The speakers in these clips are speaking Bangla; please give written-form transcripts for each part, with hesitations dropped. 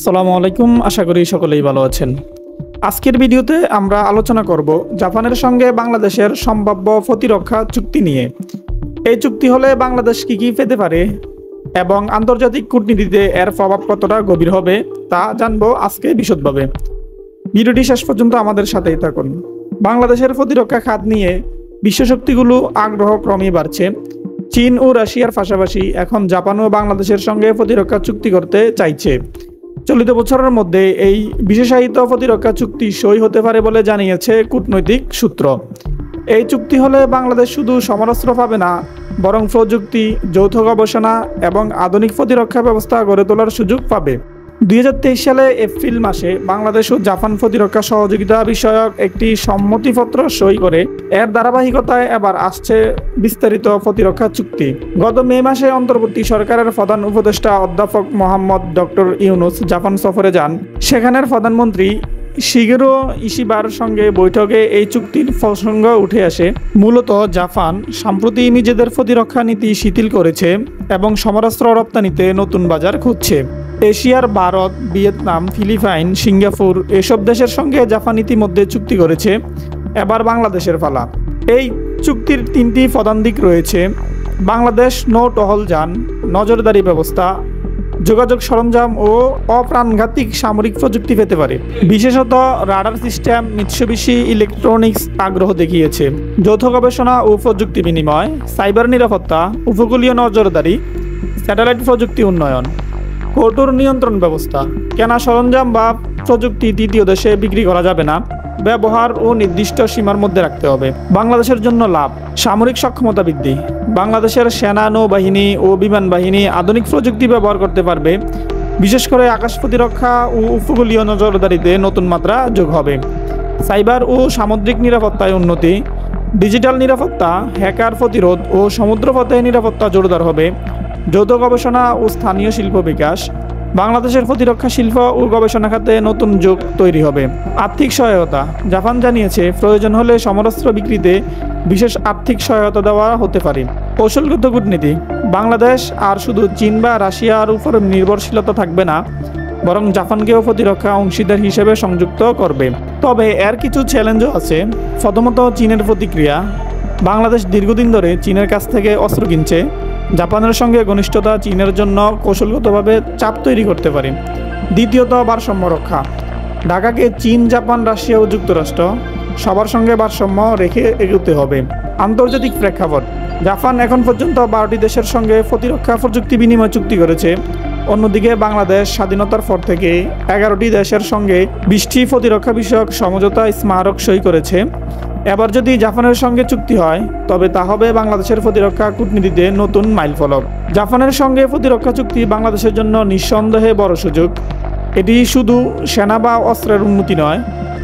আসসালামু আলাইকুম, আশা করি সকলেই ভালো আছেন। আজকের ভিডিওতে আমরা আলোচনা করব জাপানের সঙ্গে বাংলাদেশের সম্ভাব্য প্রতিরক্ষা চুক্তি নিয়ে। এই চুক্তি হলে বাংলাদেশ কি কি পেতে পারে এবং আন্তর্জাতিক কূটনীতিতে এর প্রভাব কতটা গভীর হবে তা জানবো আজকে বিশদভাবে। ভিডিওটি শেষ পর্যন্ত আমাদের সাথেই থাকুন। বাংলাদেশের প্রতিরক্ষা খাত নিয়ে বিশ্বশক্তিগুলো আগ্রহ ক্রমেই বাড়ছে। চীন ও রাশিয়ার পাশাপাশি এখন জাপান ও বাংলাদেশের সঙ্গে প্রতিরক্ষা চুক্তি করতে চাইছে। চলিত বছরের মধ্যে এই বিশেষায়িত প্রতিরক্ষা চুক্তি সই হতে পারে বলে জানিয়েছে কূটনৈতিক সূত্র। এই চুক্তি হলে বাংলাদেশ শুধু সমরাস্ত্র পাবে না, বরং প্রযুক্তি, যৌথ গবেষণা এবং আধুনিক প্রতিরক্ষা ব্যবস্থা গড়ে তোলার সুযোগ পাবে। 2023 সালে এপ্রিল মাসে বাংলাদেশ ও জাপান প্রতিরক্ষা সহযোগিতা বিষয়ক একটি সম্মতিপত্র সই করে এর ধারাবাহিকতায় এবার আসছে বিস্তারিত প্রতিরক্ষা চুক্তি। গত মে মাসে অন্তর্বর্তী সরকারের প্রধান উপদেষ্টা অধ্যাপক মোহাম্মদ ডক্টর ইউনুস জাপান সফরে যান। সেখানের প্রধানমন্ত্রী শিগেরো ইশিবার সঙ্গে বৈঠকে এই চুক্তির প্রসঙ্গ উঠে আসে। মূলত জাপান সম্প্রতি নিজেদের প্রতিরক্ষা নীতি শিথিল করেছে এবং সমরাস্ত্র রপ্তানিতে নতুন বাজার খুঁজছে। এশিয়ার ভারত, ভিয়েতনাম, ফিলিপাইন, সিঙ্গাপুর এসব দেশের সঙ্গে জাপান ইতিমধ্যে চুক্তি করেছে। এবার বাংলাদেশের পালা। এই চুক্তির তিনটি প্রধান দিক রয়েছে। বাংলাদেশ নৌ টহল যান, নজরদারি ব্যবস্থা, যোগাযোগ সরঞ্জাম ও অপ্রাণঘাতিক সামরিক প্রযুক্তি পেতে পারে। বিশেষত রাডার সিস্টেম, মিৎসুবিশি ইলেকট্রনিক্স আগ্রহ দেখিয়েছে। যৌথ গবেষণা ও প্রযুক্তি বিনিময়, সাইবার নিরাপত্তা, উপকূলীয় নজরদারি, স্যাটেলাইট প্রযুক্তি উন্নয়ন, কঠোর নিয়ন্ত্রণ ব্যবস্থা। কেনা সরঞ্জাম বা প্রযুক্তি তৃতীয় দেশে বিক্রি করা যাবে না, ব্যবহার ও নির্দিষ্ট সীমার মধ্যে রাখতে হবে। বাংলাদেশের জন্য লাভ, সামরিক সক্ষমতা বৃদ্ধি। বাংলাদেশের সেনা, নৌবাহিনী ও বিমান বাহিনী আধুনিক প্রযুক্তি ব্যবহার করতে পারবে। বিশেষ করে আকাশ প্রতিরক্ষা ও উপকূলীয় নজরদারিতে নতুন মাত্রা যোগ হবে। সাইবার ও সামুদ্রিক নিরাপত্তায় উন্নতি, ডিজিটাল নিরাপত্তা, হ্যাকার প্রতিরোধ ও সমুদ্রপথে নিরাপত্তা জোরদার হবে। যৌথ গবেষণা ও স্থানীয় শিল্প বিকাশ, বাংলাদেশের প্রতিরক্ষা শিল্প ও গবেষণা খাতে নতুন যুগ তৈরি হবে। আর্থিক সহায়তা, জাপান জানিয়েছে প্রয়োজন হলে সমরাস্ত্র বিক্রিতে বিশেষ আর্থিক সহায়তা দেওয়া হতে পারে। কৌশলগত কূটনীতি, বাংলাদেশ আর শুধু চীন বা রাশিয়ার উপর নির্ভরশীলতা থাকবে না, বরং জাপানকেও প্রতিরক্ষা অংশীদার হিসেবে সংযুক্ত করবে। তবে এর কিছু চ্যালেঞ্জও আছে। প্রথমত, চীনের প্রতিক্রিয়া। বাংলাদেশ দীর্ঘদিন ধরে চীনের কাছ থেকে অস্ত্র কিনছে। জাপানের সঙ্গে ঘনিষ্ঠতা চীনের জন্য কৌশলগতভাবে চাপ তৈরি করতে পারে। দ্বিতীয়ত, ভারসাম্য রক্ষা। ঢাকাকে চীন, জাপান, রাশিয়া ও যুক্তরাষ্ট্র সবার সঙ্গে ভারসাম্য রেখে এগোতে হবে। আন্তর্জাতিক প্রেক্ষাপট, জাপান এখন পর্যন্ত 12টি দেশের সঙ্গে প্রতিরক্ষা প্রযুক্তি বিনিময় চুক্তি করেছে। অন্যদিকে বাংলাদেশ স্বাধীনতার পর থেকে 11টি দেশের সঙ্গে 20টি প্রতিরক্ষা বিষয়ক সমঝোতা স্মারক সই করেছে। এবার যদি জাপানের সঙ্গে চুক্তি হয় তবে তা হবে বাংলাদেশের প্রতিরক্ষা কূটনীতিতে নতুন মাইলফলক। জাপানের সঙ্গে প্রতিরক্ষা চুক্তি বাংলাদেশের জন্য নিঃসন্দেহে বড় সুযোগ। এটি শুধু সেনা বা অস্ত্রের উন্নতি নয়,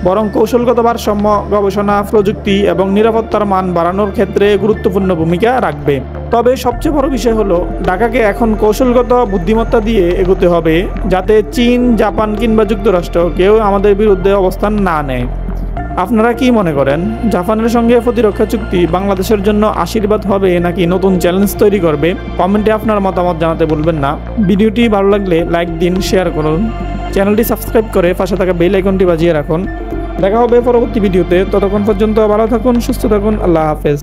বরং কৌশলগত ভারসাম্য, গবেষণা, প্রযুক্তি এবং নিরাপত্তার মান বাড়ানোর ক্ষেত্রে গুরুত্বপূর্ণ ভূমিকা রাখবে। তবে সবচেয়ে বড় বিষয় হলো ঢাকাকে এখন কৌশলগত বুদ্ধিমত্তা দিয়ে এগোতে হবে, যাতে চীন, জাপান কিংবা যুক্তরাষ্ট্র কেউ আমাদের বিরুদ্ধে অবস্থান না নেয়। আপনারা কি মনে করেন, জাপানের সঙ্গে প্রতিরক্ষা চুক্তি বাংলাদেশের জন্য আশীর্বাদ হবে নাকি নতুন চ্যালেঞ্জ তৈরি করবে? কমেন্টে আপনার মতামত জানাতে ভুলবেন না। ভিডিওটি ভালো লাগলে লাইক দিন, শেয়ার করুন। চ্যানেলটি সাবস্ক্রাইব করে পাশে থাকা বেল আইকনটি বাজিয়ে রাখুন। দেখা হবে পরবর্তী ভিডিওতে। ততক্ষণ পর্যন্ত ভালো থাকুন, সুস্থ থাকুন। আল্লাহ হাফেজ।